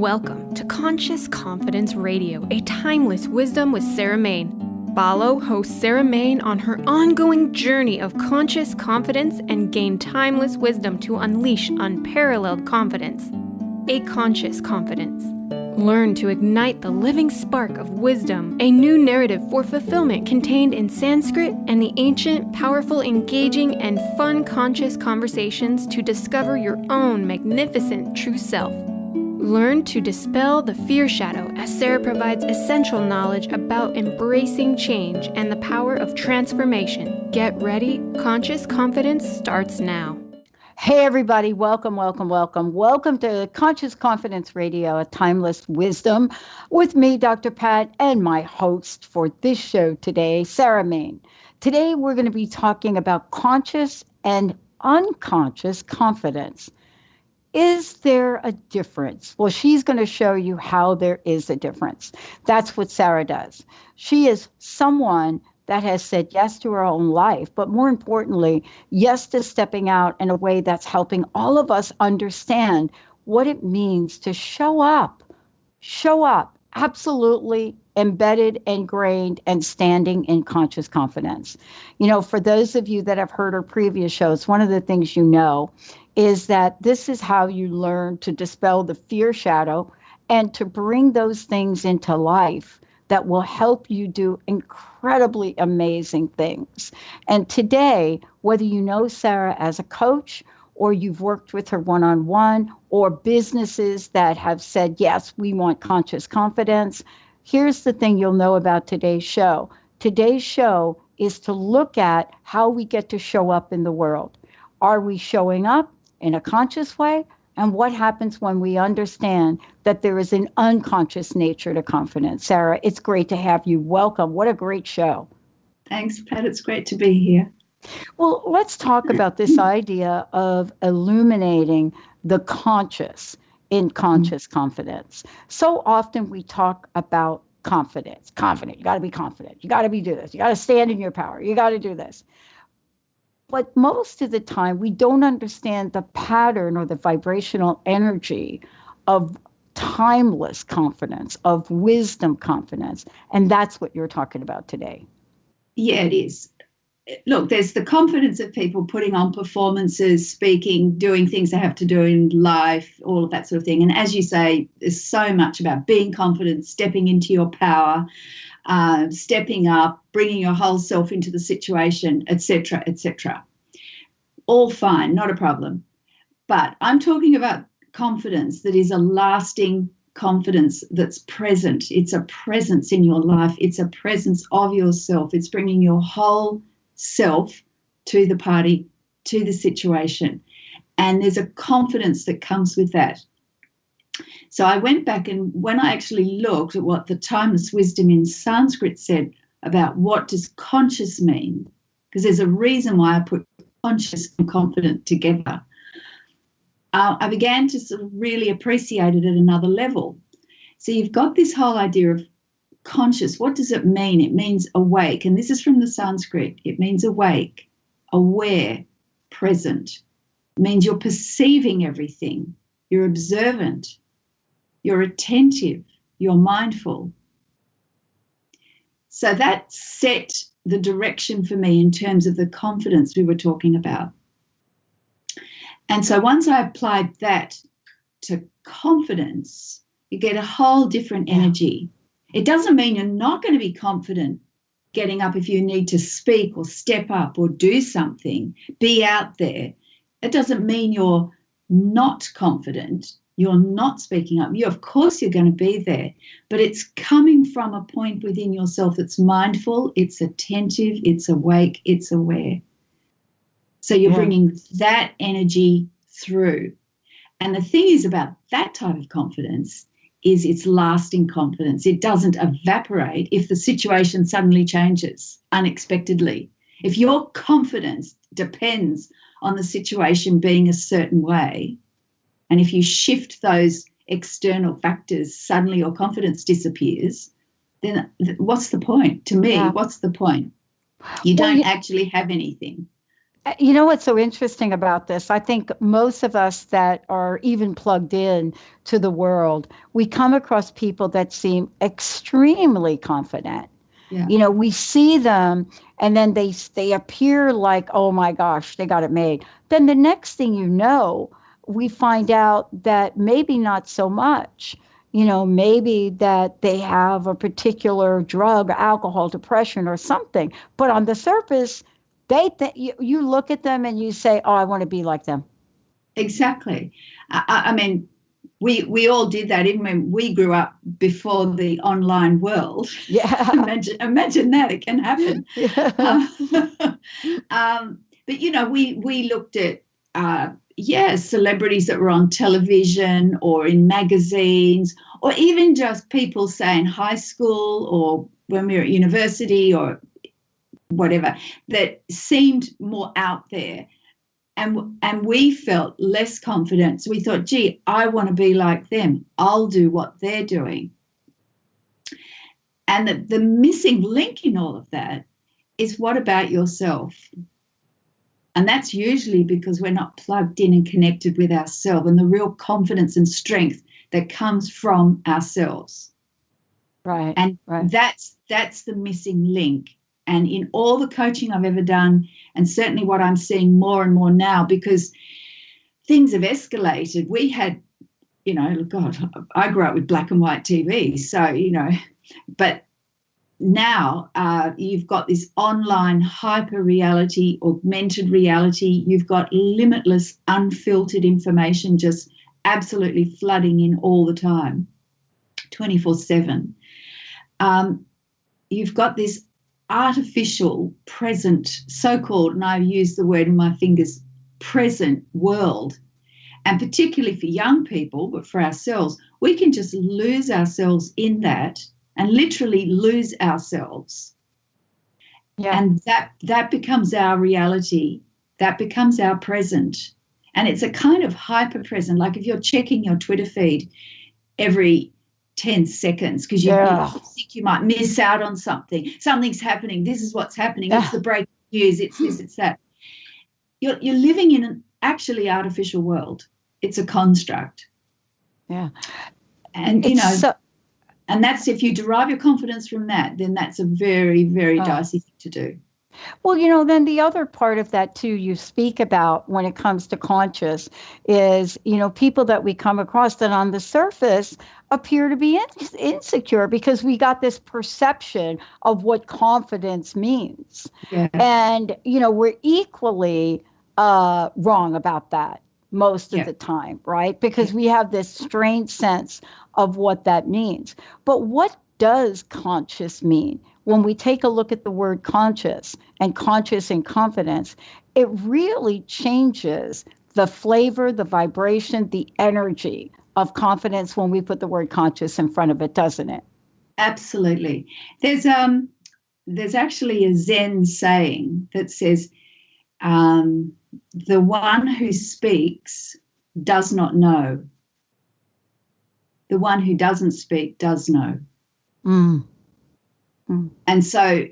Welcome to Conscious Confidence Radio, a timeless wisdom with Sarah Main. Follow host Sarah Main on her ongoing journey of conscious confidence and gain timeless wisdom to unleash unparalleled confidence. A conscious confidence. Learn to ignite the living spark of wisdom, a new narrative for fulfillment contained in Sanskrit and the ancient, powerful, engaging, and fun conscious conversations to discover your own magnificent true self. Learn to dispel the fear shadow as Sarah provides essential knowledge about embracing change and the power of transformation. Get ready. Conscious Confidence starts now. Hey, everybody. Welcome to Conscious Confidence Radio, a timeless wisdom with me, Dr. Pat, and my host for this show today, Sarah Main. Today, we're going to be talking about conscious and unconscious confidence. Is there a difference? Well, she's going to show you how there is a difference. That's what Sarah does. She is someone that has said yes to her own life, but more importantly, yes to stepping out in a way that's helping all of us understand what it means to show up, absolutely embedded, ingrained, and standing in conscious confidence. You know, for those of you that have heard her previous shows, one of the things you know is that this is how you learn to dispel the fear shadow and to bring those things into life that will help you do incredibly amazing things. And today, whether you know Sarah as a coach or you've worked with her one-on-one or businesses that have said, yes, we want conscious confidence, here's the thing you'll know about today's show. Today's show is to look at how we get to show up in the world. Are we showing up in a conscious way? And what happens when we understand that there is an unconscious nature to confidence? Sarah, it's great to have you. Welcome. What a great show. Thanks, Pat. It's great to be here. Well, let's talk about this idea of illuminating the conscious in conscious confidence. So often we talk about confidence. Confident. You got to be confident. You got to do this. You got to stand in your power. You got to do this. But most of the time, we don't understand the pattern or the vibrational energy of timeless confidence, of wisdom confidence. And that's what you're talking about today. Yeah, it is. Look, there's the confidence of people putting on performances, speaking, doing things they have to do in life, all of that sort of thing. And as you say, there's so much about being confident, stepping into your power, stepping up, bringing your whole self into the situation, etc., etc. All fine, not a problem. But I'm talking about confidence that is a lasting confidence that's present. It's a presence in your life. It's a presence of yourself. It's bringing your whole self to the party, to the situation. And there's a confidence that comes with that. So I went back, and when I actually looked at what the timeless wisdom in Sanskrit said about what does conscious mean, because there's a reason why I put conscious and confident together, I began to sort of really appreciate it at another level. So you've got this whole idea of conscious. What does it mean? It means awake. And this is from the Sanskrit. It means awake, aware, present. It means you're perceiving everything. You're observant. You're attentive. You're mindful. So that set the direction for me in terms of the confidence we were talking about. And so once I applied that to confidence, you get a whole different energy. It doesn't mean you're not going to be confident getting up if you need to speak or step up or do something, be out there. It doesn't mean you're not confident, you're not speaking up. Of course you're going to be there, but it's coming from a point within yourself that's mindful, it's attentive, it's awake, it's aware. So you're bringing that energy through. And the thing is about that type of confidence is it's lasting confidence. It doesn't evaporate if the situation suddenly changes unexpectedly. If your confidence depends on the situation being a certain way, and if you shift those external factors, suddenly your confidence disappears, then what's the point? To me, what's the point? You don't actually have anything. You know what's so interesting about this? I think most of us that are even plugged in to the world, we come across people that seem extremely confident. Yeah. We see them and then they appear like, oh my gosh, they got it made. Then the next thing you know, we find out that maybe not so much. Maybe that they have a particular drug, alcohol, depression, or something. But on the surface, you look at them and you say, oh, I want to be like them. Exactly. I mean, we all did that even when we grew up before the online world. Yeah. Imagine that it can happen. Yeah. But we looked at celebrities that were on television or in magazines, or even just people, say, in high school or when we were at university or whatever, that seemed more out there. And we felt less confident. So we thought, gee, I want to be like them. I'll do what they're doing. And the missing link in all of that is, what about yourself? And that's usually because we're not plugged in and connected with ourselves and the real confidence and strength that comes from ourselves. Right. And right. that's the missing link. And in all the coaching I've ever done, and certainly what I'm seeing more and more now, because things have escalated. We had, God, I grew up with black and white TV. So, but now you've got this online hyper reality, augmented reality. You've got limitless, unfiltered information just absolutely flooding in all the time, 24/7. You've got this artificial present, so-called, and I use the word in my fingers, present world. And particularly for young people, but for ourselves, we can just lose ourselves in that and literally lose ourselves. Yeah. And that becomes our reality. That becomes our present. And it's a kind of hyper present. Like if you're checking your Twitter feed every 10 seconds because you think you might miss out on something. Something's happening. This is what's happening. It's the breaking news. It's this, it's that. You're living in an actually artificial world. It's a construct. Yeah. And, and that's, if you derive your confidence from that, then that's a very, very dicey thing to do. Well, then the other part of that too, you speak about when it comes to conscious is, people that we come across that on the surface appear to be insecure because we got this perception of what confidence means. Yeah. And, we're equally wrong about that most of the time, right? Because we have this strange sense of what that means. But what does conscious mean? When we take a look at the word conscious and confidence, it really changes the flavor, the vibration, the energy of confidence when we put the word conscious in front of it, doesn't it? Absolutely. There's actually a Zen saying that says, the one who speaks does not know. The one who doesn't speak does know. Mm. And so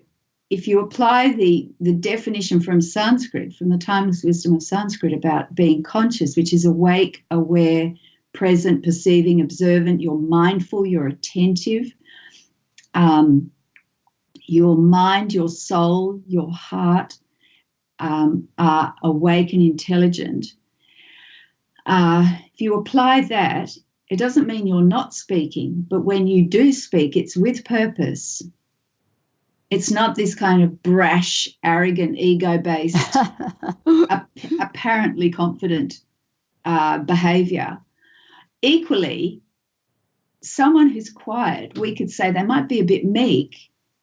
if you apply the definition from Sanskrit, from the timeless wisdom of Sanskrit about being conscious, which is awake, aware, present, perceiving, observant, you're mindful, you're attentive, your mind, your soul, your heart are awake and intelligent. If you apply that, it doesn't mean you're not speaking, but when you do speak, it's with purpose. It's not this kind of brash, arrogant, ego-based, apparently confident behavior. Equally, someone who's quiet, we could say they might be a bit meek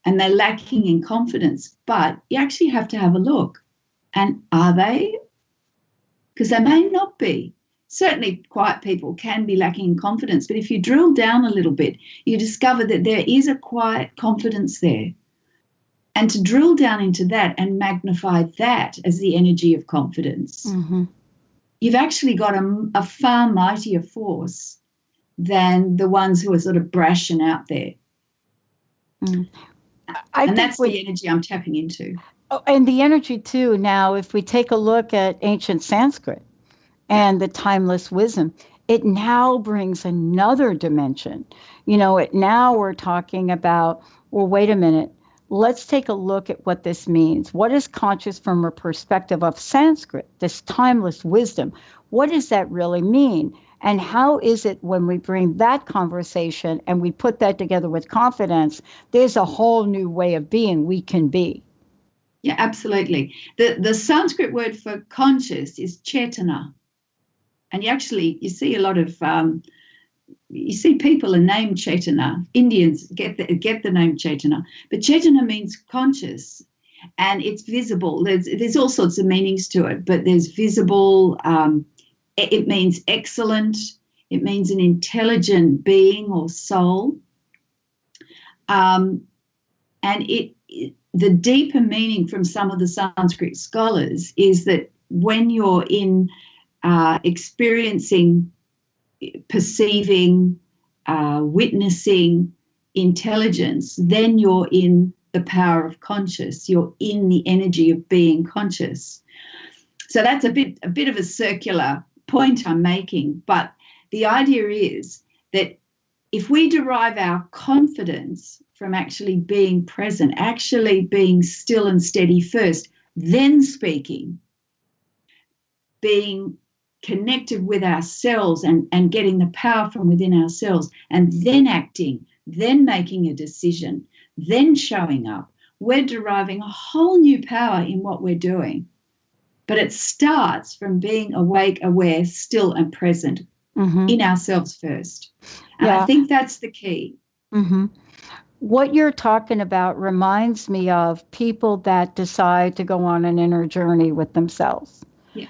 and they're lacking in confidence, but you actually have to have a look. And are they? Because they may not be. Certainly quiet people can be lacking in confidence, but if you drill down a little bit, you discover that there is a quiet confidence there. And to drill down into that and magnify that as the energy of confidence, you've actually got a far mightier force than the ones who are sort of brash and out there. And that's the energy I'm tapping into. Oh, and the energy too. Now, if we take a look at ancient Sanskrit and the timeless wisdom, it now brings another dimension. It now we're talking about, well, wait a minute. Let's take a look at what this means. What is conscious from a perspective of Sanskrit, this timeless wisdom? What does that really mean? And how is it when we bring that conversation and we put that together with confidence, there's a whole new way of being we can be. Yeah, absolutely. The Sanskrit word for conscious is chetana. And you see a lot of you see people are named Chaitanya. Indians get the name Chaitanya, but Chaitanya means conscious, and it's visible. There's all sorts of meanings to it, but there's visible. It means excellent. It means an intelligent being or soul. And the deeper meaning from some of the Sanskrit scholars is that when you're in experiencing, perceiving, witnessing intelligence, then you're in the power of conscious. You're in the energy of being conscious. So that's a bit of a circular point I'm making, but the idea is that if we derive our confidence from actually being present, actually being still and steady first, then speaking, being connected with ourselves and getting the power from within ourselves, and then acting, then making a decision, then showing up, we're deriving a whole new power in what we're doing. But it starts from being awake, aware, still and present in ourselves first. And I think that's the key. Mm-hmm. What you're talking about reminds me of people that decide to go on an inner journey with themselves. Yeah.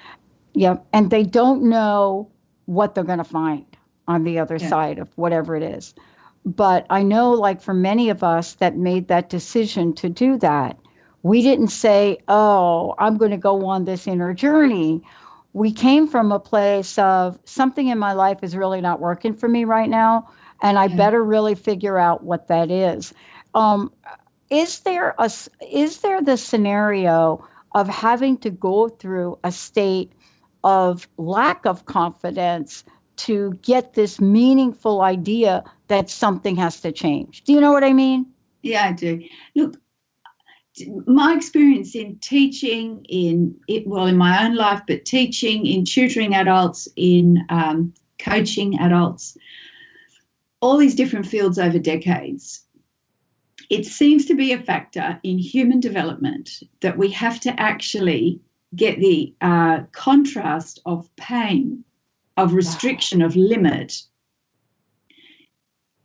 Yeah. And they don't know what they're going to find on the other side of whatever it is. But I know, like for many of us that made that decision to do that, we didn't say, oh, I'm going to go on this inner journey. We came from a place of something in my life is really not working for me right now, and I better really figure out what that is. Is there the scenario of having to go through a state of lack of confidence to get this meaningful idea that something has to change? Do you know what I mean? Yeah, I do. Look, my experience in teaching, in my own life, but teaching, in tutoring adults, in coaching adults, all these different fields over decades, it seems to be a factor in human development that we have to actually get the contrast of pain, of restriction, of limit,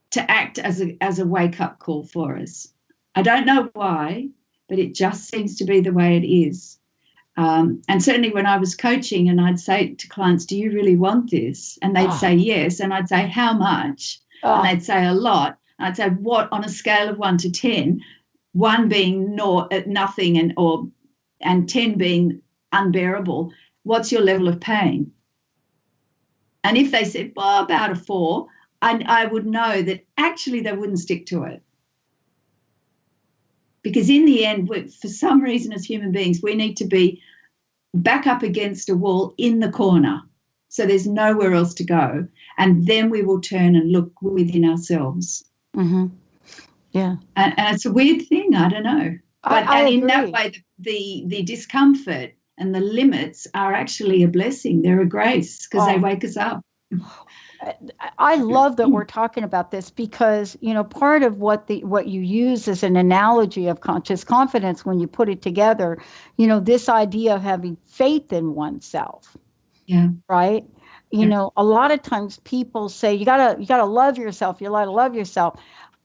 to act as a wake-up call for us. I don't know why, but it just seems to be the way it is. And certainly when I was coaching and I'd say to clients, do you really want this? And they'd say yes. And I'd say, how much? And they'd say a lot. And I'd say, what, on a scale of 1 to 10, 1 being nothing and 10 being unbearable, what's your level of pain? And if they said, well, about a 4, I would know that actually they wouldn't stick to it. Because in the end, for some reason as human beings, we need to be back up against a wall in the corner. So there's nowhere else to go. And then we will turn and look within ourselves. Mm-hmm. Yeah. And it's a weird thing. I don't know. But I in agree. that way, the discomfort and the limits are actually a blessing. They're a grace because they wake us up. I love that we're talking about this because, part of what you use as an analogy of conscious confidence when you put it together, this idea of having faith in oneself. Yeah. Right. A lot of times people say, you gotta love yourself. You gotta love yourself.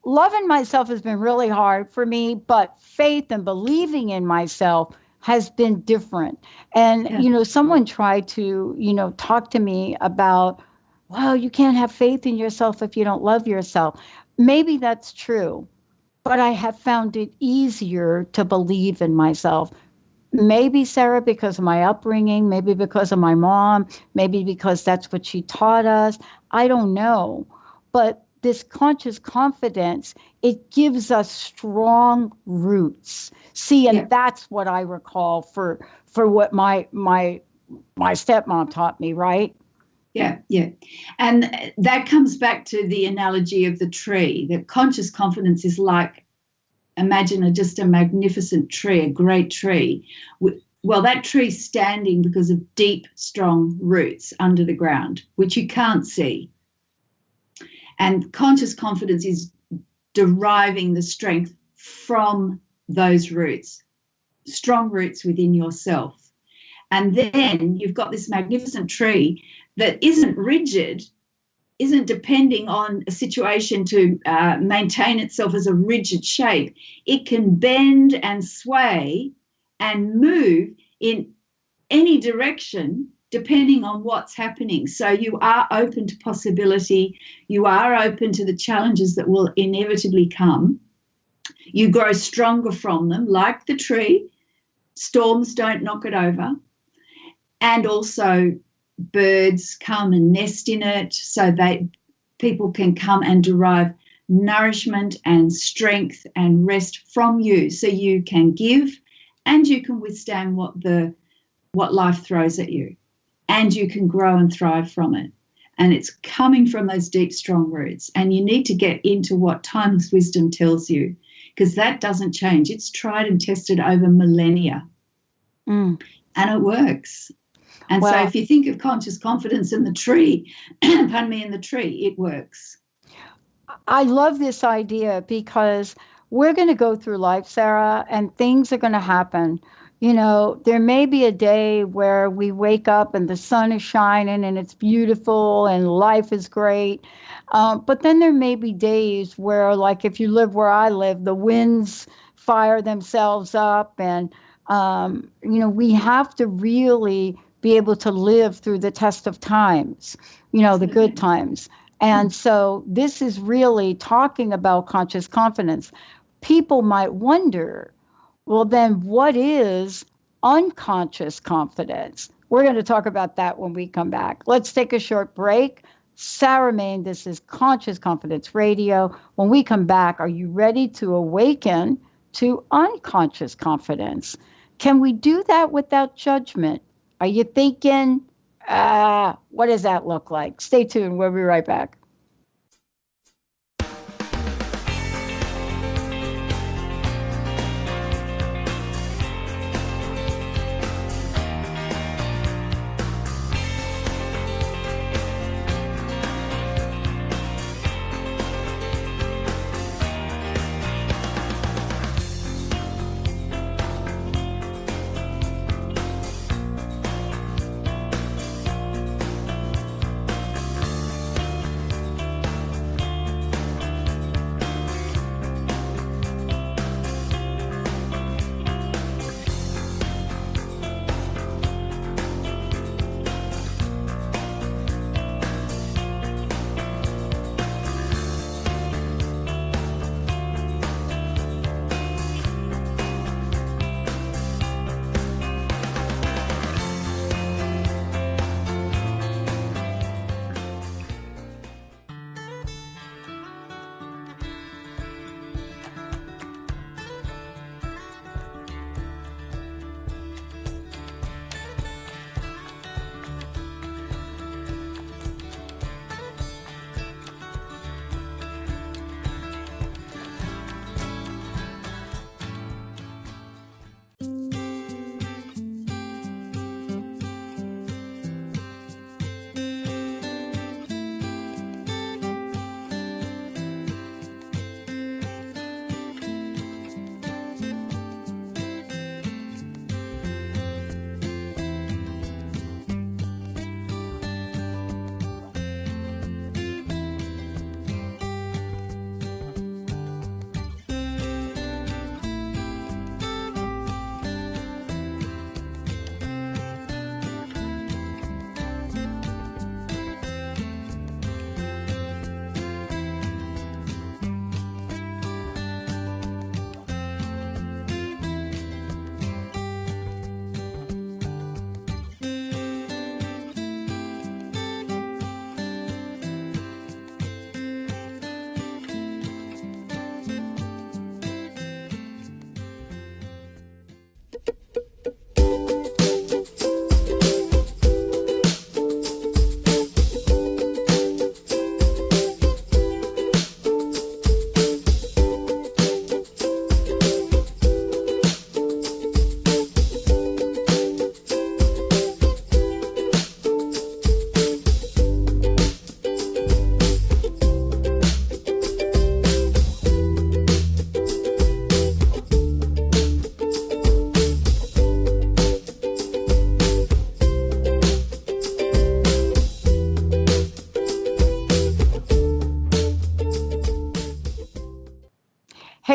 Loving myself has been really hard for me, but faith and believing in myself has been different. And, someone tried to, talk to me about, well, you can't have faith in yourself if you don't love yourself. Maybe that's true, but I have found it easier to believe in myself. Maybe, Sarah, because of my upbringing, maybe because of my mom, maybe because that's what she taught us. I don't know. But this conscious confidence, it gives us strong roots. See, and that's what I recall for what my stepmom taught me, right? Yeah, yeah. And that comes back to the analogy of the tree, that conscious confidence is like, imagine just a magnificent tree, a great tree. Well, that tree's standing because of deep, strong roots under the ground, which you can't see. And conscious confidence is deriving the strength from those roots, strong roots within yourself. And then you've got this magnificent tree that isn't rigid, isn't depending on a situation to maintain itself as a rigid shape. It can bend and sway and move in any direction depending on what's happening. So you are open to possibility. You are open to the challenges that will inevitably come. You grow stronger from them, like the tree. Storms don't knock it over. And also birds come and nest in it, so people can come and derive nourishment and strength and rest from you, so you can give and you can withstand what life throws at you, and you can grow and thrive from it. And it's coming from those deep, strong roots. And you need to get into what timeless wisdom tells you, because that doesn't change. It's tried and tested over millennia. And it works. And so if you think of conscious confidence in the tree, in the tree, it works. I love this idea because we're going to go through life, Sarah, and things are going to happen. You know, there may be a day where we wake up and the sun is shining and it's beautiful and life is great. But then there may be days where, like if you live where I live, the winds fire themselves up. And, we have to really be able to live through the test of times, the good times. And so this is really talking about conscious confidence. People might wonder, well, then what is unconscious confidence? We're going to talk about that when we come back. Let's take a short break. Sarah Main, this is Conscious Confidence Radio. When we come back, are you ready to awaken to unconscious confidence? Can we do that without judgment? Are you thinking, what does that look like? Stay tuned. We'll be right back.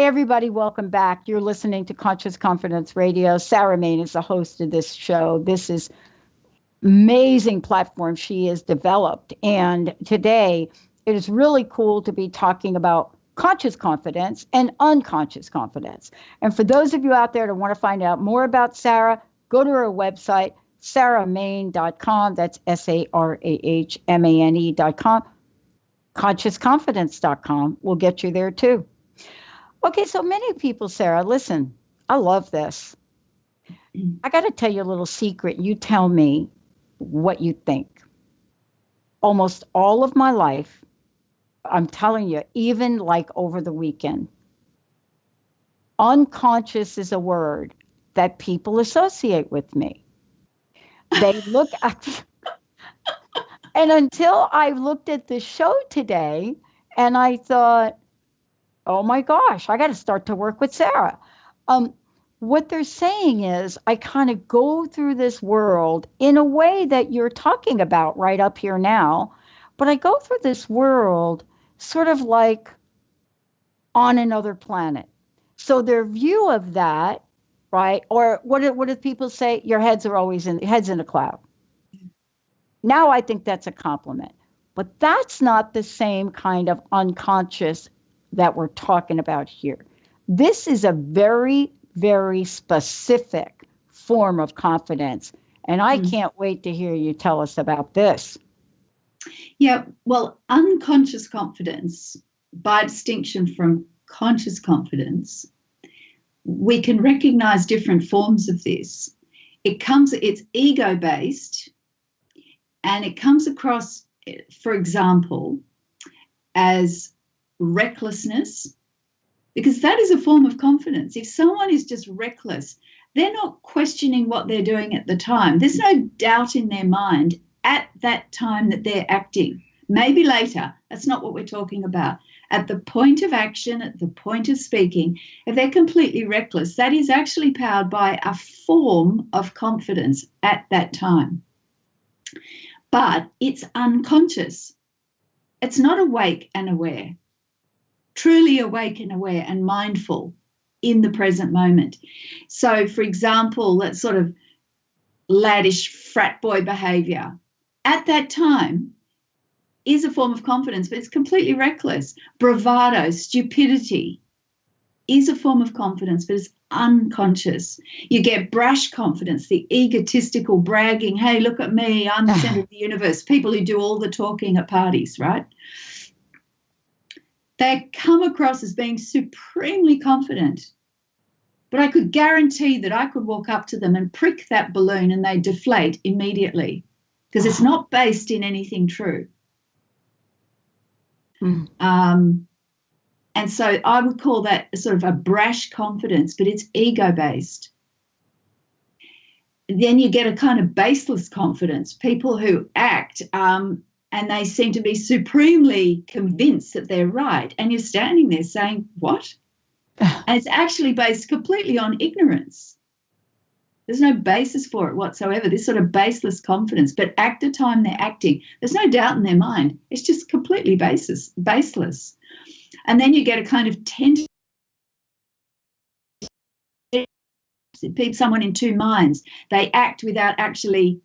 Hey, everybody, welcome back. You're listening to Conscious Confidence Radio. Sarah Main is the host of this show. This is amazing platform she has developed. And today, it is really cool to be talking about conscious confidence and unconscious confidence. And for those of you out there that want to find out more about Sarah, go to her website, sarahmain.com. That's SARAHMANE.com. Consciousconfidence.com will get you there too. Okay, so many people, Sarah, listen, I love this. I got to tell you a little secret. You tell me what you think. Almost all of my life, I'm telling you, even like over the weekend, unconscious is a word that people associate with me. They look at, and until I looked at the show today and I thought, oh my gosh, I got to start to work with Sarah. What they're saying is I kind of go through this world in a way that you're talking about right up here now, but I go through this world sort of like on another planet. So their view of that, right? Or what do people say? Your heads in a cloud. Now I think that's a compliment, but that's not the same kind of unconscious that we're talking about here. This is a very, very specific form of confidence. And I can't wait to hear you tell us about this. Yeah, well, unconscious confidence, by distinction from conscious confidence, we can recognize different forms of this. It's ego-based, and it comes across, for example, as recklessness, because that is a form of confidence. If someone is just reckless, they're not questioning what they're doing at the time. There's no doubt in their mind at that time that they're acting. Maybe later, that's not what we're talking about. At the point of action, at the point of speaking, if they're completely reckless, that is actually powered by a form of confidence at that time. But it's unconscious. It's not awake and aware. Truly awake and aware and mindful in the present moment. So, for example, that sort of laddish frat boy behavior at that time is a form of confidence, but it's completely reckless. Bravado, stupidity is a form of confidence, but it's unconscious. You get brash confidence, the egotistical bragging, hey, look at me, I'm the center of the universe. People who do all the talking at parties, right? They come across as being supremely confident, but I could guarantee that I could walk up to them and prick that balloon and they deflate immediately because it's not based in anything true. And so I would call that sort of a brash confidence, but it's ego-based. Then you get a kind of baseless confidence, people who act and they seem to be supremely convinced that they're right. And you're standing there saying, what? And it's actually based completely on ignorance. There's no basis for it whatsoever, this sort of baseless confidence. But at the time they're acting, there's no doubt in their mind. It's just completely baseless. And then you get a kind of tendency, someone in two minds. They act without actually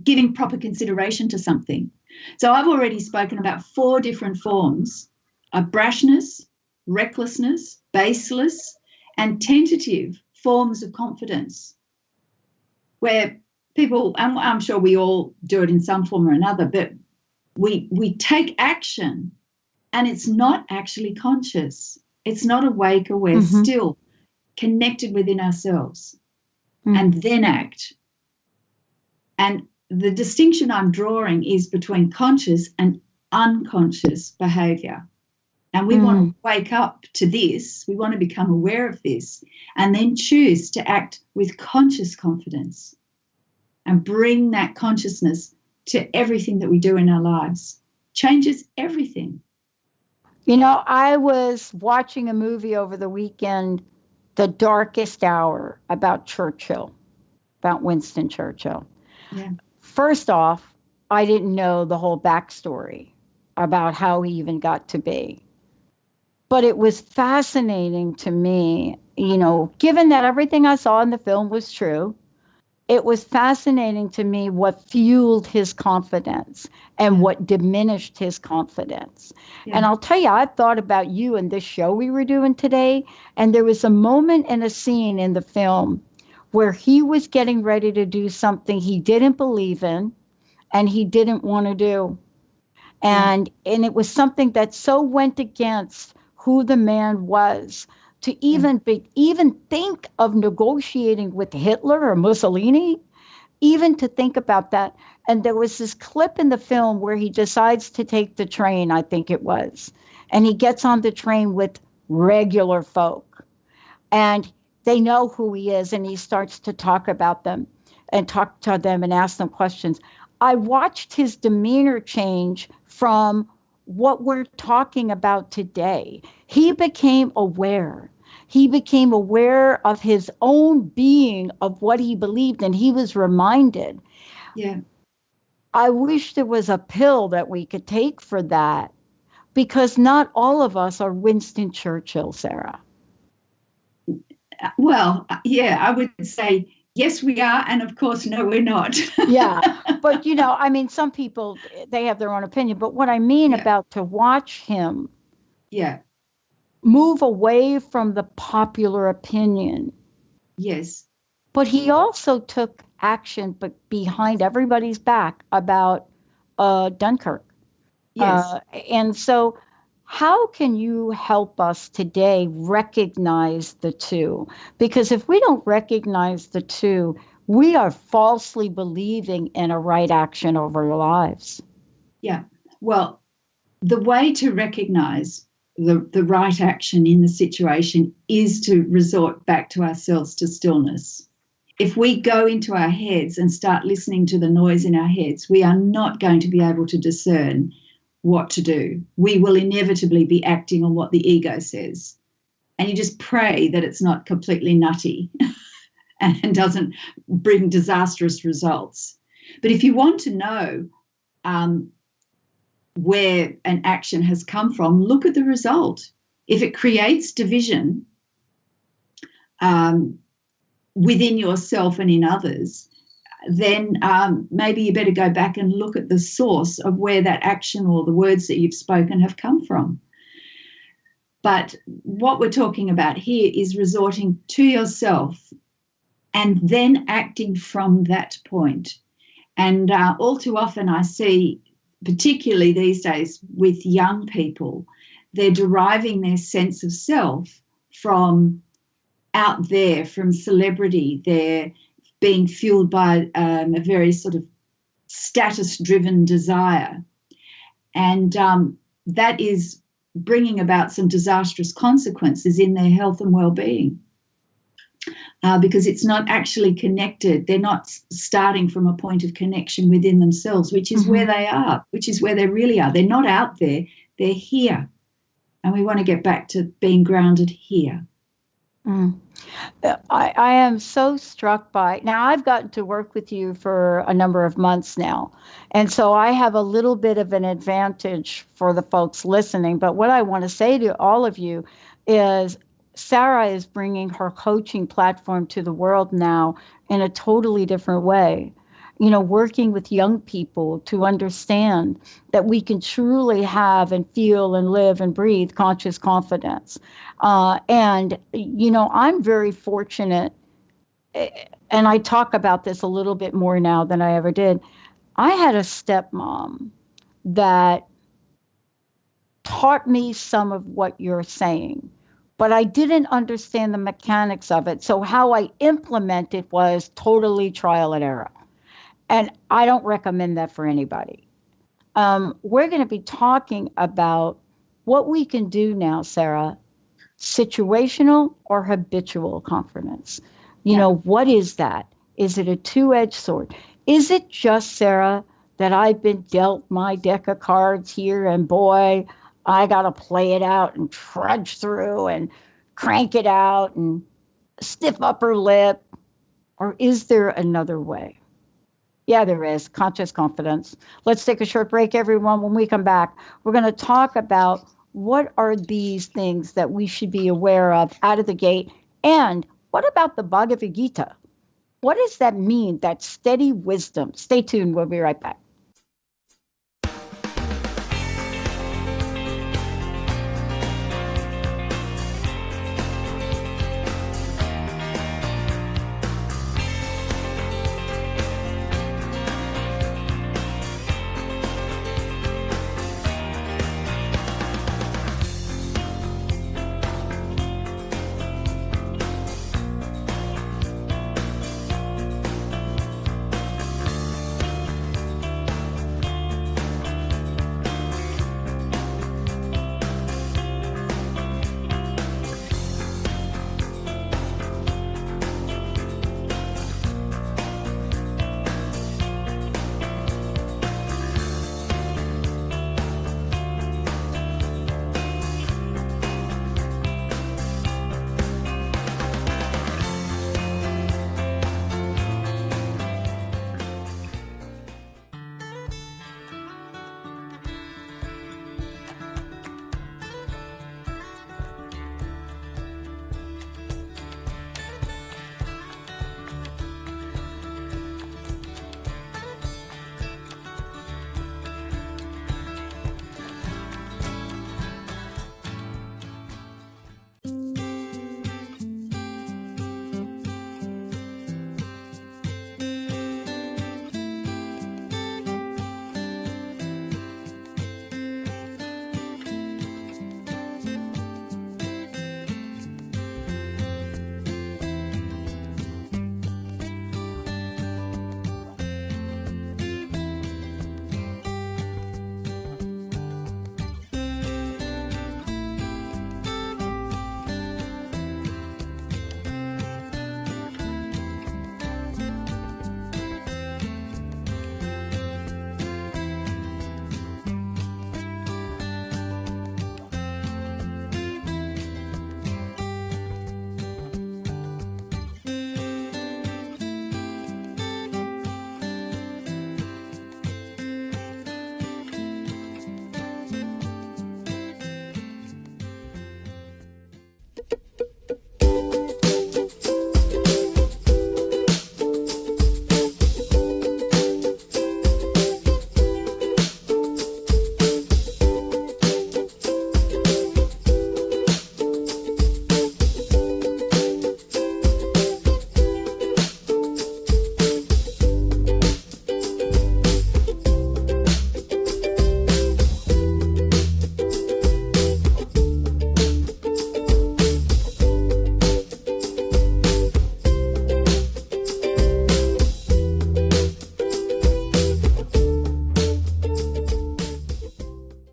giving proper consideration to something. So I've already spoken about 4 different forms of brashness, recklessness, baseless, and tentative forms of confidence, where people, I'm sure we all do it in some form or another, but we take action and it's not actually conscious. It's not awake or we're still connected within ourselves and then act. And the distinction I'm drawing is between conscious and unconscious behavior. And we want to wake up to this. We want to become aware of this and then choose to act with conscious confidence and bring that consciousness to everything that we do in our lives. Changes everything. You know, I was watching a movie over the weekend, The Darkest Hour, about Churchill, about Winston Churchill. Yeah. First off, I didn't know the whole backstory about how he even got to be. But it was fascinating to me, given that everything I saw in the film was true, it was fascinating to me what fueled his confidence and what diminished his confidence. Yeah. And I'll tell you, I thought about you and this show we were doing today. And there was a moment and a scene in the film where he was getting ready to do something he didn't believe in and he didn't want to do. And it was something that so went against who the man was to even think of negotiating with Hitler or Mussolini, even to think about that. And there was this clip in the film where he decides to take the train, I think it was, and he gets on the train with regular folk, and they know who he is, and he starts to talk about them and talk to them and ask them questions. I watched his demeanor change from what we're talking about today. He became aware. He became aware of his own being, of what he believed, and he was reminded. Yeah. I wish there was a pill that we could take for that, because not all of us are Winston Churchill, Sarah. Well, yeah, I would say yes, we are. And of course, no, we're not. Yeah. But, some people, they have their own opinion. But what I mean about to watch him move away from the popular opinion. Yes. But he also took action, but behind everybody's back, about Dunkirk. Yes. And so how can you help us today recognize the two? Because if we don't recognize the two, we are falsely believing in a right action over our lives. Yeah. Well, the way to recognize the right action in the situation is to resort back to ourselves, to stillness. If we go into our heads and start listening to the noise in our heads, we are not going to be able to discern what to do. We will inevitably be acting on what the ego says. And you just pray that it's not completely nutty and doesn't bring disastrous results. But if you want to know where an action has come from, look at the result. If it creates division within yourself and in others, then maybe you better go back and look at the source of where that action or the words that you've spoken have come from. But what we're talking about here is resorting to yourself and then acting from that point. And all too often I see, particularly these days with young people, they're deriving their sense of self from out there, from celebrity. They're being fueled by a very sort of status-driven desire. And that is bringing about some disastrous consequences in their health and well-being. Because it's not actually connected. They're not starting from a point of connection within themselves, which is where they are, which is where they really are. They're not out there, they're here. And we want to get back to being grounded here. I am so struck by, now I've gotten to work with you for a number of months now. And so I have a little bit of an advantage for the folks listening. But what I want to say to all of you is, Sarah is bringing her coaching platform to the world now in a totally different way. Working with young people to understand that we can truly have and feel and live and breathe conscious confidence. And I'm very fortunate, and I talk about this a little bit more now than I ever did. I had a stepmom that taught me some of what you're saying, but I didn't understand the mechanics of it. So how I implement it was totally trial and error. And I don't recommend that for anybody. We're going to be talking about what we can do now, Sarah, situational or habitual confidence. What is that? Is it a two-edged sword? Is it just, Sarah, that I've been dealt my deck of cards here and boy, I got to play it out and trudge through and crank it out and stiff upper lip? Or is there another way? Yeah, there is. Conscious confidence. Let's take a short break, everyone. When we come back, we're going to talk about what are these things that we should be aware of out of the gate? And what about the Bhagavad Gita? What does that mean, that steady wisdom? Stay tuned. We'll be right back.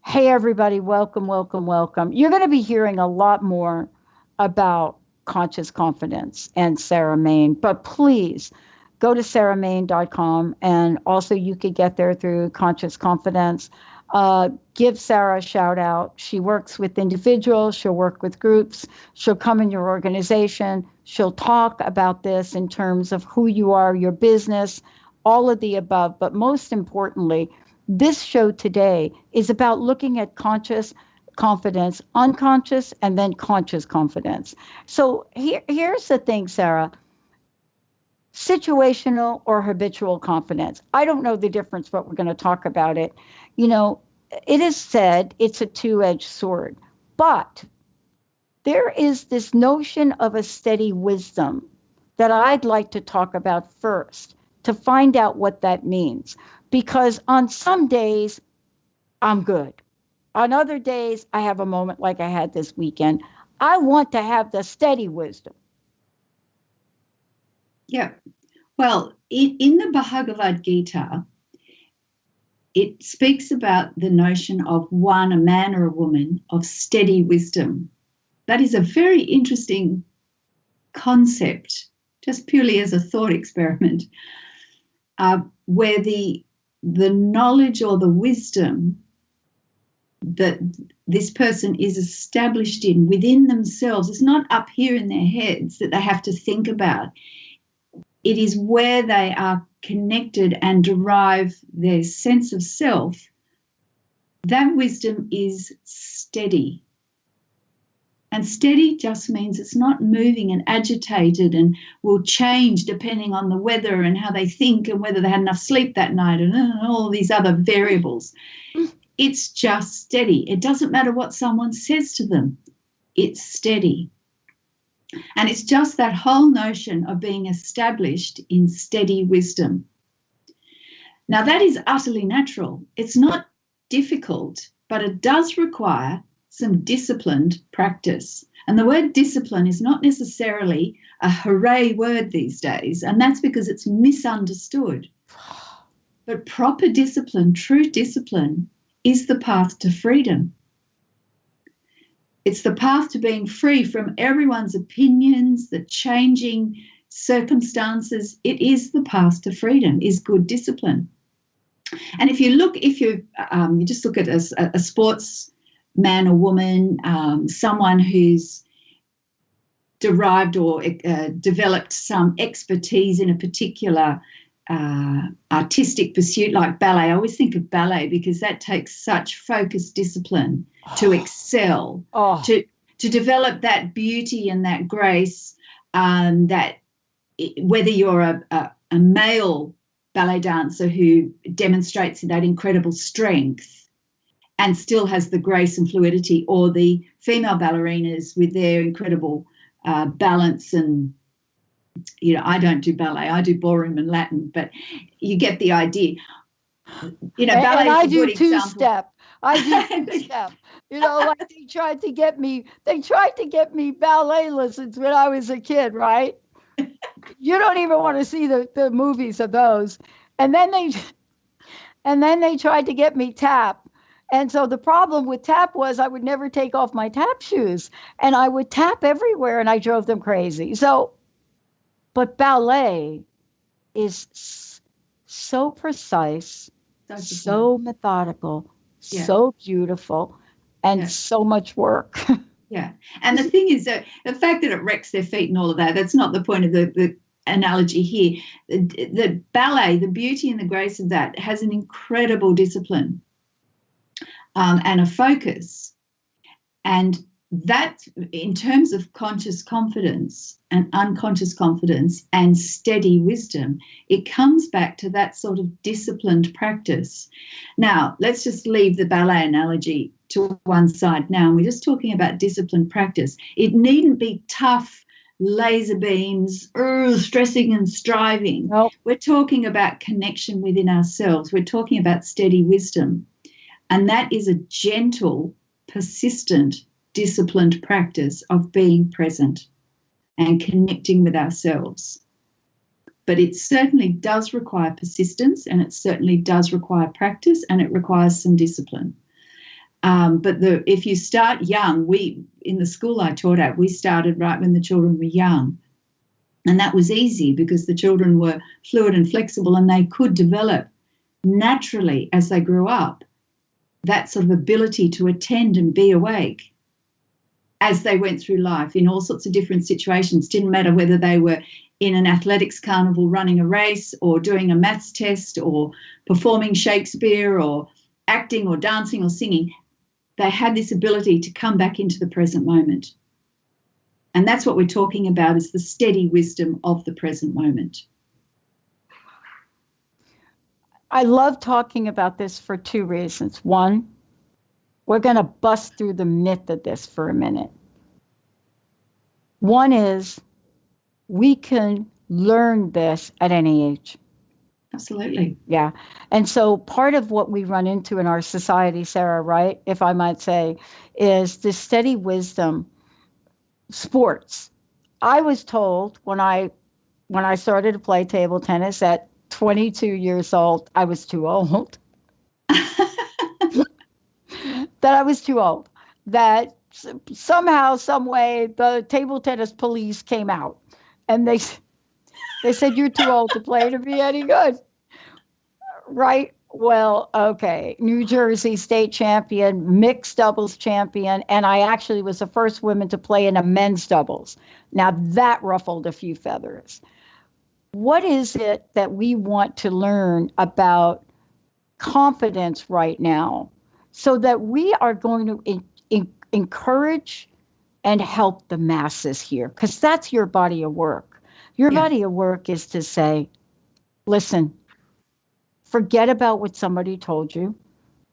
Hey, everybody, welcome, welcome, welcome. You're going to be hearing a lot more about conscious confidence and Sarah Main, but please go to sarahmain.com, and also you could get there through Conscious Confidence. Give Sarah a shout out. She works with individuals, she'll work with groups, she'll come in your organization, she'll talk about this in terms of who you are, your business, all of the above. But most importantly, this show today is about looking at conscious confidence, unconscious, and then conscious confidence. So here's the thing, Sarah. Situational or habitual confidence. I don't know the difference, but we're going to talk about it. You know, it is said it's a two-edged sword, but there is this notion of a steady wisdom that I'd like to talk about first to find out what that means. Because on some days, I'm good. On other days, I have a moment like I had this weekend. I want to have the steady wisdom. Yeah. Well, in the Bhagavad Gita, it speaks about the notion of a man or a woman, of steady wisdom. That is a very interesting concept, just purely as a thought experiment, where the knowledge or the wisdom that this person is established in within themselves, it's not up here in their heads that they have to think about. It is where they are connected and derive their sense of self That wisdom is steady. And steady just means it's not moving and agitated and will change depending on the weather and how they think and whether they had enough sleep that night and all these other variables. It's just steady. It doesn't matter what someone says to them. It's steady. And it's just that whole notion of being established in steady wisdom. Now, that is utterly natural. It's not difficult, but it does require some disciplined practice. And the word discipline is not necessarily a hooray word these days, and that's because it's misunderstood. But proper discipline, true discipline, is the path to freedom. It's the path to being free from everyone's opinions, the changing circumstances. It is the path to freedom, is good discipline. And if you just look at a sports man or woman, someone who's derived or developed some expertise in a particular artistic pursuit like ballet. I always think of ballet because that takes such focused discipline to excel, to develop that beauty and that grace, that whether you're a male ballet dancer who demonstrates that incredible strength and still has the grace and fluidity, or the female ballerinas with their incredible balance. And, I don't do ballet, I do ballroom and Latin, but you get the idea. Ballet and I is a do good two-step. I do two-step. Like they tried to get me ballet lessons when I was a kid, right? You don't even want to see the movies of those. And then they tried to get me tap. And so the problem with tap was I would never take off my tap shoes, and I would tap everywhere, and I drove them crazy. But ballet is so precise, so methodical, so beautiful, and so much work. Yeah. And the thing is that the fact that it wrecks their feet and all of that, that's not the point of the analogy here. The ballet, the beauty and the grace of that has an incredible discipline. And a focus. And that, in terms of conscious confidence and unconscious confidence and steady wisdom, it comes back to that sort of disciplined practice. Now, let's just leave the ballet analogy to one side now. And we're just talking about disciplined practice. It needn't be tough laser beams, stressing and striving. Nope. We're talking about connection within ourselves. We're talking about steady wisdom. And that is a gentle, persistent, disciplined practice of being present and connecting with ourselves. But it certainly does require persistence, and it certainly does require practice, and it requires some discipline. But if you start young, in the school I taught at, we started right when the children were young. And that was easy because the children were fluid and flexible, and they could develop naturally as they grew up that sort of ability to attend and be awake as they went through life in all sorts of different situations. Didn't matter whether they were in an athletics carnival running a race or doing a maths test or performing Shakespeare or acting or dancing or singing. They had this ability to come back into the present moment. And that's what we're talking about, is the steady wisdom of the present moment. I love talking about this for two reasons. One, we're going to bust through the myth of this for a minute. One is we can learn this at any age. Absolutely. Yeah. And so part of what we run into in our society, Sarah, right, if I might say, is the steady wisdom. Sports. I was told when I started to play table tennis at 22 years old, I was too old. That I was too old. That somehow, some way, the table tennis police came out, and they said, "You're too old to play to be any good." Right? Well, okay. New Jersey state champion, mixed doubles champion, and I actually was the first woman to play in a men's doubles. Now that ruffled a few feathers. What is it that we want to learn about confidence right now? so that we are going to encourage and help the masses here, because that's your body of work. Your Yeah. body of work is to say, listen, forget about what somebody told you,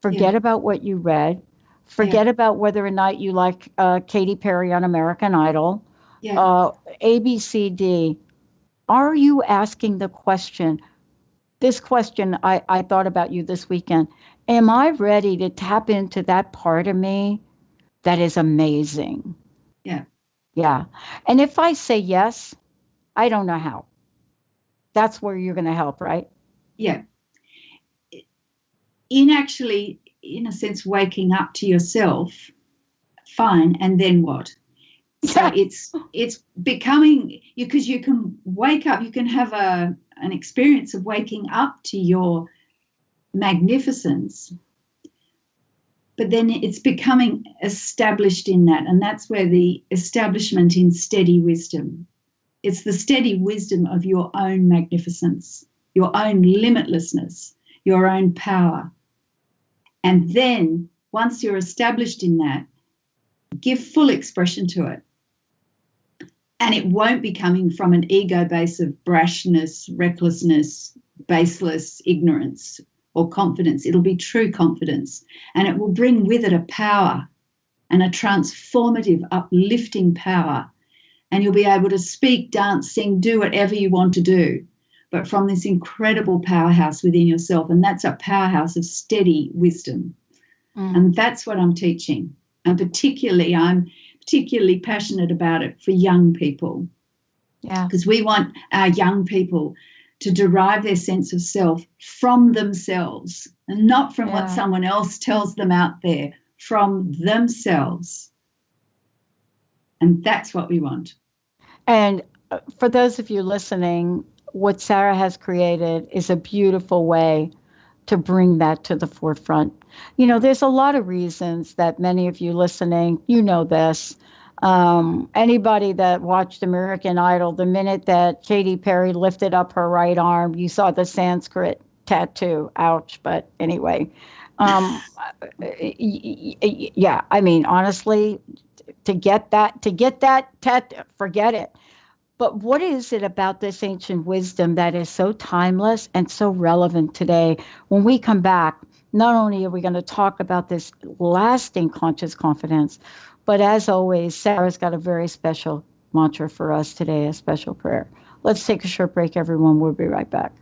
forget Yeah. about what you read, Yeah. forget about whether or not you like Katy Perry on American Idol, Yeah. A, B, C, D. Are you asking the question? This question I thought about you this weekend. Am I ready to tap into that part of me that is amazing? Yeah. Yeah. And if I say yes, I don't know how. That's where you're going to help, right? Yeah. In actually, in a sense, waking up to yourself, fine, and then what? So Yeah. it's becoming, because you can wake up, you can have an experience of waking up to your magnificence, but then it's becoming established in that, and that's where the establishment in steady wisdom. It's the steady wisdom of your own magnificence, your own limitlessness, your own power. And then once you're established in that, give full expression to it. And it won't be coming from an ego base of brashness, recklessness, baseless ignorance or confidence. It'll be true confidence. And it will bring with it a power and a transformative, uplifting power. And you'll be able to speak, dance, sing, do whatever you want to do, but from this incredible powerhouse within yourself. And that's a powerhouse of steady wisdom. And that's what I'm teaching. And I'm particularly passionate about it for young people. Yeah. Because we want our young people to derive their sense of self from themselves and not from what someone else tells them out there, from themselves. And that's what we want. And for those of you listening, what Sarah has created is a beautiful way to bring that to the forefront. You know, there's a lot of reasons that many of you listening, you know this. Anybody that watched American Idol, the minute that Katy Perry lifted up her right arm, you saw the Sanskrit tattoo. Ouch. But anyway, yeah, I mean, honestly, to get that tattoo, forget it. But what is it about this ancient wisdom that is so timeless and so relevant today? When we come back, not only are we going to talk about this lasting conscious confidence, but as always, Sarah's got a very special mantra for us today, a special prayer. Let's take a short break, everyone. We'll be right back.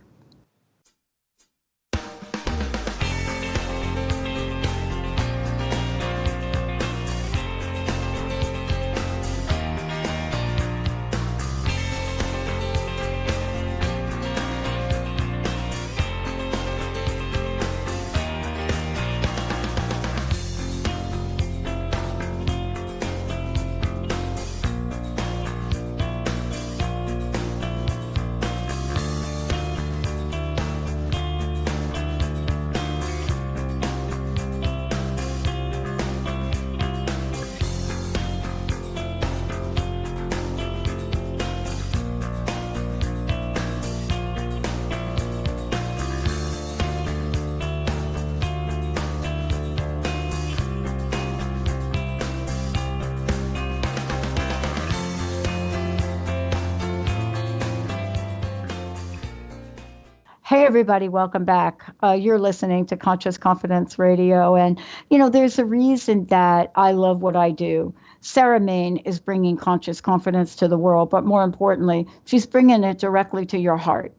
Hey, everybody, welcome back. You're listening to Conscious Confidence Radio. And, you know, there's a reason that I love what I do. Sarah Main is bringing conscious confidence to the world, but more importantly, she's bringing it directly to your heart.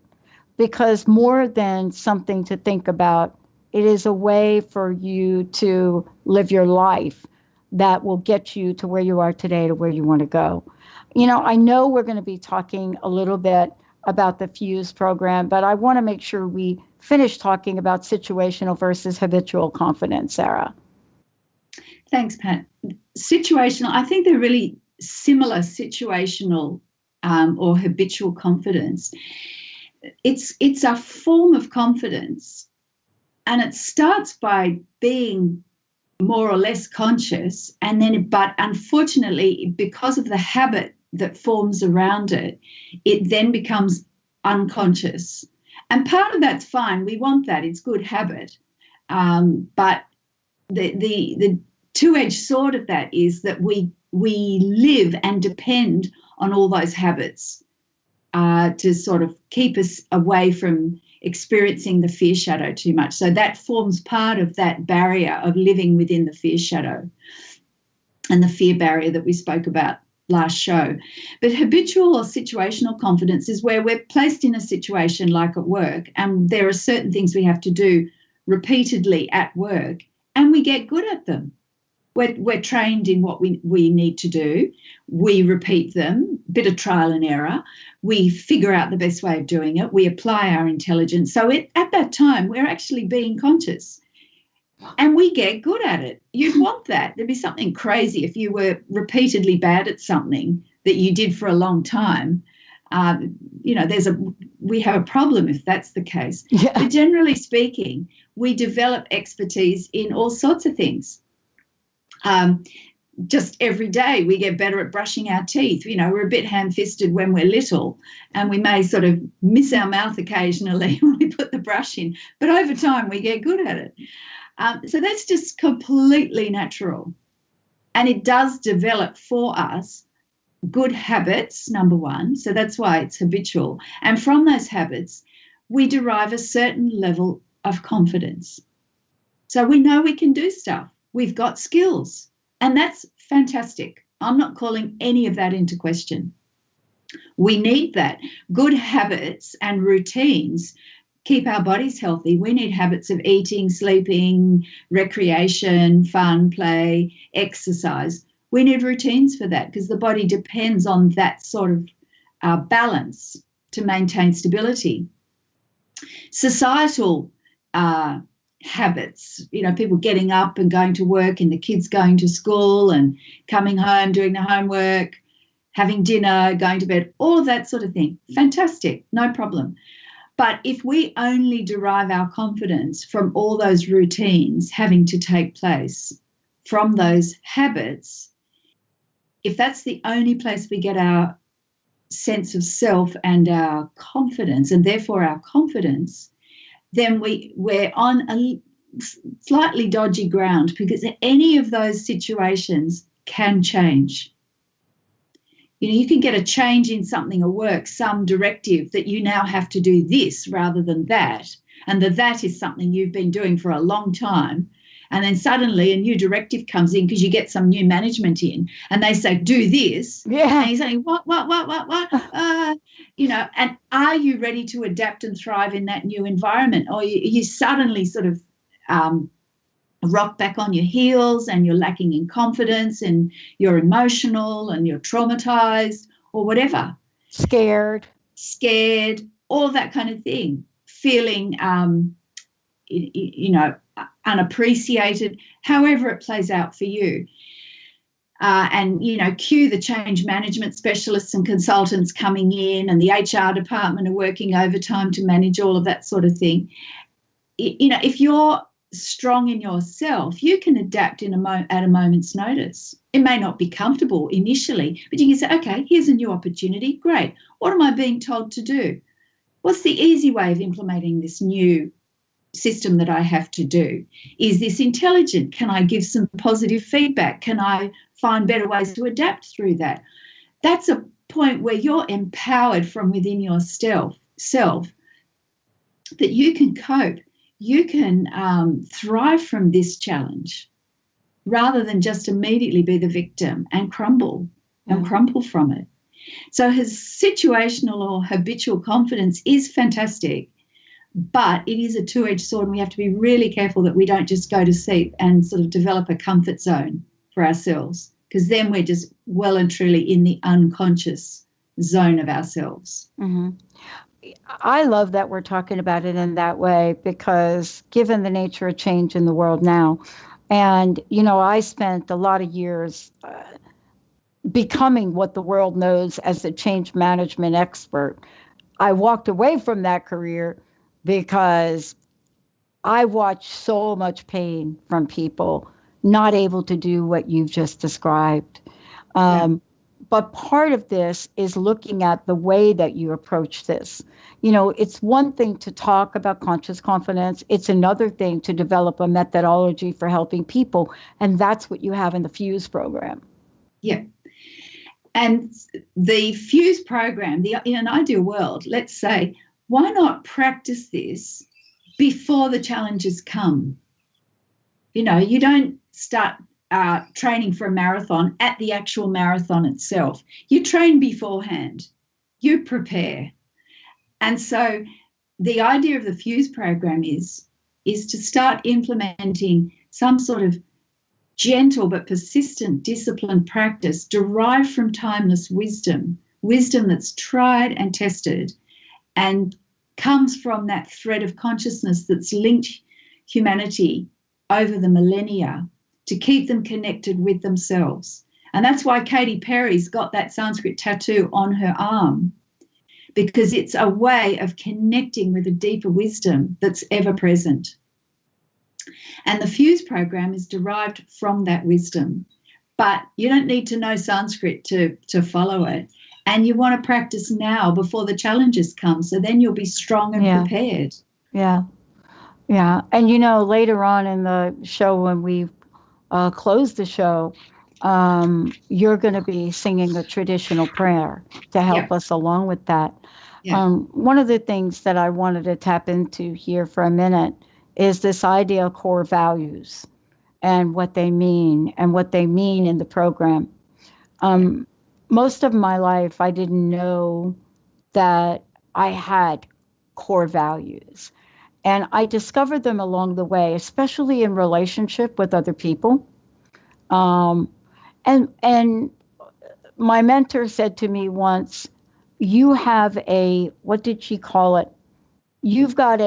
Because more than something to think about, it is a way for you to live your life that will get you to where you are today, to where you want to go. You know, I know we're going to be talking a little bit about the F.U.S.E program, but I want to make sure we finish talking about situational versus habitual confidence, Sarah. Thanks, Pat. Situational, I think they're really similar, situational or habitual confidence. It's a form of confidence, and it starts by being more or less conscious, and then, but unfortunately, because of the habit that forms around it, it then becomes unconscious. And part of that's fine. We want that. It's good habit. But the two-edged sword of that is that we live and depend on all those habits to sort of keep us away from experiencing the fear shadow too much. So that forms part of that barrier of living within the fear shadow and the fear barrier that we spoke about last show. But habitual or situational confidence is where we're placed in a situation like at work, and there are certain things we have to do repeatedly at work, and we get good at them. We're trained in what we need to do. We repeat them, bit of trial and error. We figure out the best way of doing it. We apply our intelligence. So at that time, we're actually being conscious. And we get good at it. You'd want that. There'd be something crazy if you were repeatedly bad at something that you did for a long time. We have a problem if that's the case. Yeah. But generally speaking, we develop expertise in all sorts of things. Just every day we get better at brushing our teeth. We're a bit ham-fisted when we're little, and we may sort of miss our mouth occasionally when we put the brush in, but over time we get good at it. So that's just completely natural. And it does develop for us good habits, number one. So that's why it's habitual. And from those habits, we derive a certain level of confidence. So we know we can do stuff. We've got skills. And that's fantastic. I'm not calling any of that into question. We need that. Good habits and routines keep our bodies healthy. We need habits of eating, sleeping, recreation, fun, play, exercise. We need routines for that because the body depends on that sort of balance to maintain stability. Societal habits, people getting up and going to work and the kids going to school and coming home, doing the homework, having dinner, going to bed, all of that sort of thing. Fantastic, no problem. But if we only derive our confidence from all those routines having to take place, from those habits, if that's the only place we get our sense of self and our confidence, and therefore our confidence, then we're on a slightly dodgy ground, because any of those situations can change. You can get a change in something at work, some directive that you now have to do this rather than that, and that is something you've been doing for a long time. And then suddenly a new directive comes in because you get some new management in and they say, do this. Yeah. And you're saying, what? And are you ready to adapt and thrive in that new environment? Or you suddenly sort of rock back on your heels and you're lacking in confidence and you're emotional and you're traumatized or whatever. Scared, all of that kind of thing. Feeling, unappreciated, however it plays out for you. And cue the change management specialists and consultants coming in, and the HR department are working overtime to manage all of that sort of thing. If you're strong in yourself, you can adapt at a moment's notice. It may not be comfortable initially, but you can say, okay, here's a new opportunity. Great. What am I being told to do? What's the easy way of implementing this new system that I have to do? Is this intelligent? Can I give some positive feedback? Can I find better ways to adapt through that? That's a point where you're empowered from within yourself that you can cope. You can thrive from this challenge rather than just immediately be the victim and crumble from it. So his situational or habitual confidence is fantastic, but it is a two-edged sword, and we have to be really careful that we don't just go to sleep and sort of develop a comfort zone for ourselves, because then we're just well and truly in the unconscious zone of ourselves. Mm-hmm. I love that we're talking about it in that way, because given the nature of change in the world now, and, I spent a lot of years becoming what the world knows as a change management expert. I walked away from that career because I watched so much pain from people not able to do what you've just described. But part of this is looking at the way that you approach this. It's one thing to talk about conscious confidence. It's another thing to develop a methodology for helping people. And that's what you have in the F.U.S.E program. Yeah. And the F.U.S.E program, in an ideal world, let's say, why not practice this before the challenges come? You don't start training for a marathon at the actual marathon itself. You train beforehand. You prepare. And so the idea of the F.U.S.E program is to start implementing some sort of gentle but persistent disciplined practice derived from timeless wisdom that's tried and tested and comes from that thread of consciousness that's linked humanity over the millennia to keep them connected with themselves. And that's why Katy Perry's got that Sanskrit tattoo on her arm, because it's a way of connecting with a deeper wisdom that's ever present. And the F.U.S.E program is derived from that wisdom. But you don't need to know Sanskrit to follow it. And you want to practice now before the challenges come, so then you'll be strong and prepared. Yeah. Yeah. And, later on in the show, when we close the show, you're going to be singing a traditional prayer to help us along with that. Yeah. One of the things that I wanted to tap into here for a minute is this idea of core values and what they mean in the program. Most of my life, I didn't know that I had core values. And I discovered them along the way, especially in relationship with other people. And my mentor said to me once, you have what did she call it? You've got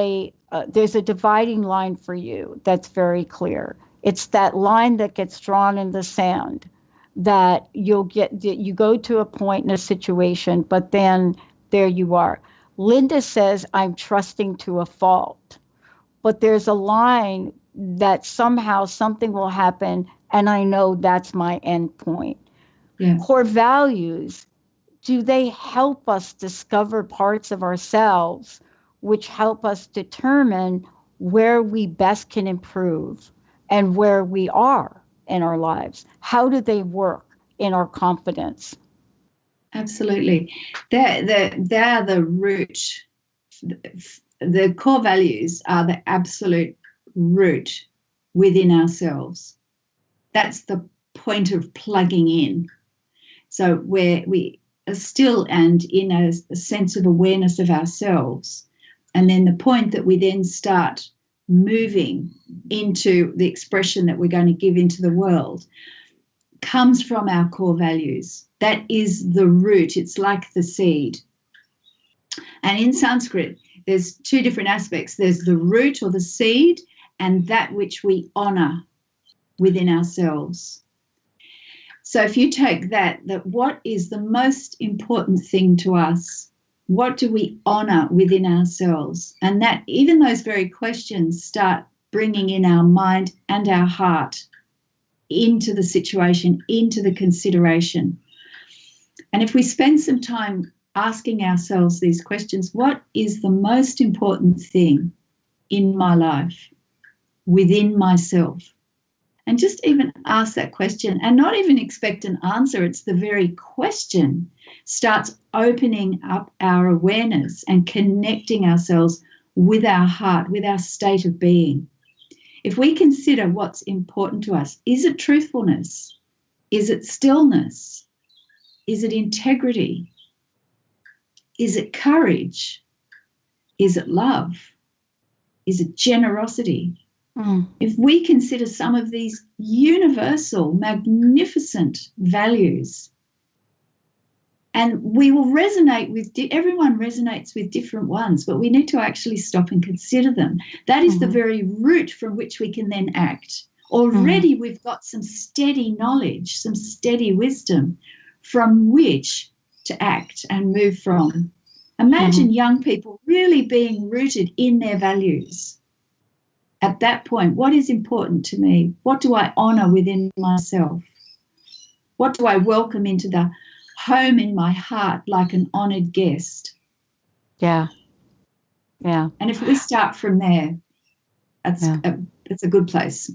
there's a dividing line for you that's very clear. It's that line that gets drawn in the sand that you go to a point in a situation, but then there you are. Linda says, I'm trusting to a fault, but there's a line that somehow something will happen, and I know that's my end point. Yeah. Core values, do they help us discover parts of ourselves which help us determine where we best can improve and where we are in our lives? How do they work in our confidence? Absolutely. They're the root. The core values are the absolute root within ourselves. That's the point of plugging in. So where we are still and in a sense of awareness of ourselves. And then the point that we then start moving into the expression that we're going to give into the world comes from our core values. That is the root. It's like the seed. And in Sanskrit, there's two different aspects. There's the root or the seed and that which we honor within ourselves. So if you take that what is the most important thing to us? What do we honor within ourselves? And that even those very questions start bringing in our mind and our heart into the situation, into the consideration. And if we spend some time asking ourselves these questions, what is the most important thing in my life, within myself? And just even ask that question and not even expect an answer. It's the very question starts opening up our awareness and connecting ourselves with our heart, with our state of being. If we consider what's important to us, is it truthfulness? Is it stillness? Is it integrity? Is it courage? Is it love? Is it generosity? If we consider some of these universal, magnificent values, and we will resonate with, everyone resonates with different ones, but we need to actually stop and consider them. That is the very root from which we can then act. Already we've got some steady knowledge, some steady wisdom from which to act and move from. Imagine young people really being rooted in their values. At that point, what is important to me? What do I honor within myself? What do I welcome into the home in my heart like an honored guest. Yeah. Yeah. And if we start from there, it's a good place.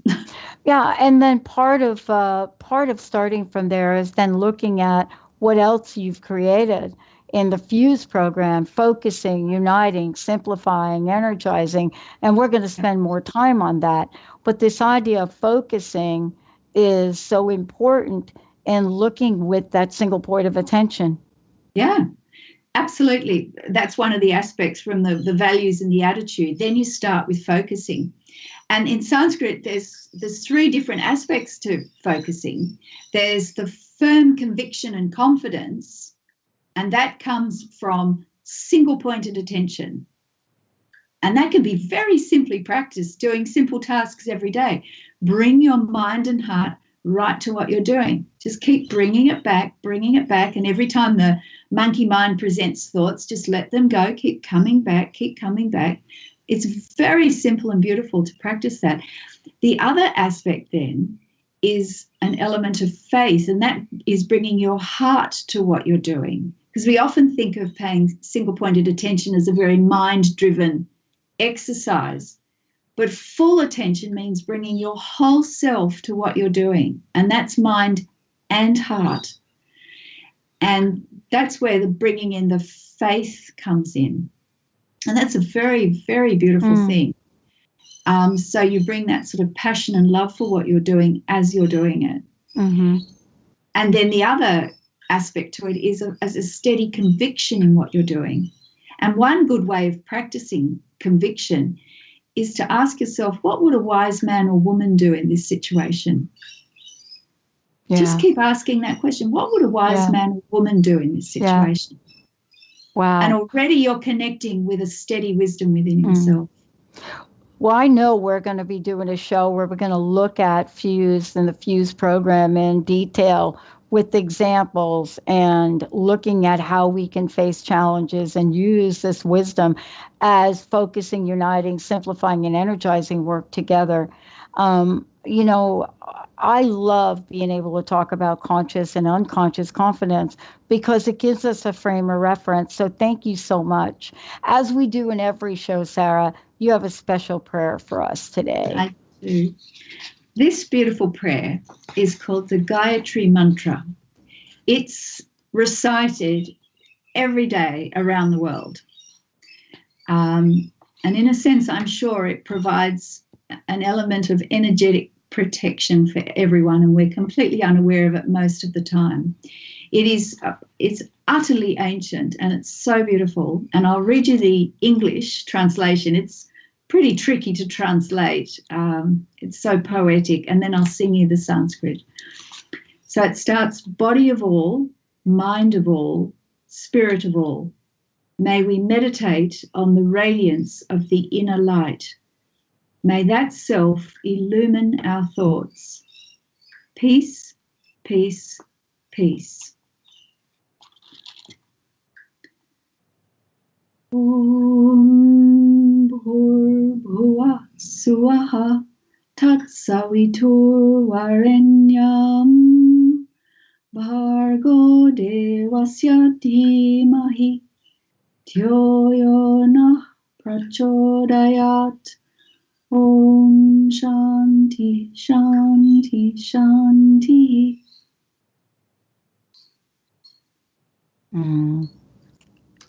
Yeah, and then part of starting from there is then looking at what else you've created in the F.U.S.E program, focusing, uniting, simplifying, energizing, and we're going to spend more time on that. But this idea of focusing is so important in looking with that single point of attention. Yeah, absolutely. That's one of the aspects from the values and the attitude. Then you start with focusing. And in Sanskrit, there's three different aspects to focusing. There's the firm conviction and confidence, and that comes from single-pointed attention. And that can be very simply practiced, doing simple tasks every day. Bring your mind and heart right to what you're doing. Just keep bringing it back. And every time the monkey mind presents thoughts, just let them go. Keep coming back. It's very simple and beautiful to practice that. The other aspect then is an element of faith, and that is bringing your heart to what you're doing. Because we often think of paying single-pointed attention as a very mind-driven exercise, but full attention means bringing your whole self to what you're doing, and that's mind and heart. And that's where the bringing in the faith comes in. And that's a very, very beautiful thing. So you bring that sort of passion and love for what you're doing as you're doing it. Mm-hmm. And then the other aspect to it is as a steady conviction in what you're doing. And one good way of practicing conviction is to ask yourself, what would a wise man or woman do in this situation? Yeah. Just keep asking that question. What would a wise man or woman do in this situation? Yeah. Wow. And already you're connecting with a steady wisdom within yourself. Well, I know we're going to be doing a show where we're going to look at F.U.S.E and the F.U.S.E program in detail with examples and looking at how we can face challenges and use this wisdom as focusing, uniting, simplifying, and energizing work together. You know, I love being able to talk about conscious and unconscious confidence because it gives us a frame of reference. So thank you so much. As we do in every show, Sarah, you have a special prayer for us today. I do. This beautiful prayer is called the Gayatri Mantra. It's recited every day around the world. And in a sense, I'm sure it provides an element of energetic protection for everyone, and we're completely unaware of it most of the time. It's utterly ancient, and it's so beautiful. And I'll read you the English translation. It's pretty tricky to translate. It's so poetic. And then I'll sing you the Sanskrit. So it starts, body of all, mind of all, spirit of all. May we meditate on the radiance of the inner light. May that self illumine our thoughts. Peace, peace, peace. Om Bhur-bhuva Swaha Tatsavitur Varenyam Bhargo Devasya Dhimahi Dhyo Yona Prachodayat. Om Shanti, Shanti, Shanti.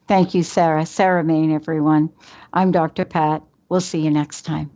Thank you, Sarah. Sarah Main, everyone. I'm Dr. Pat. We'll see you next time.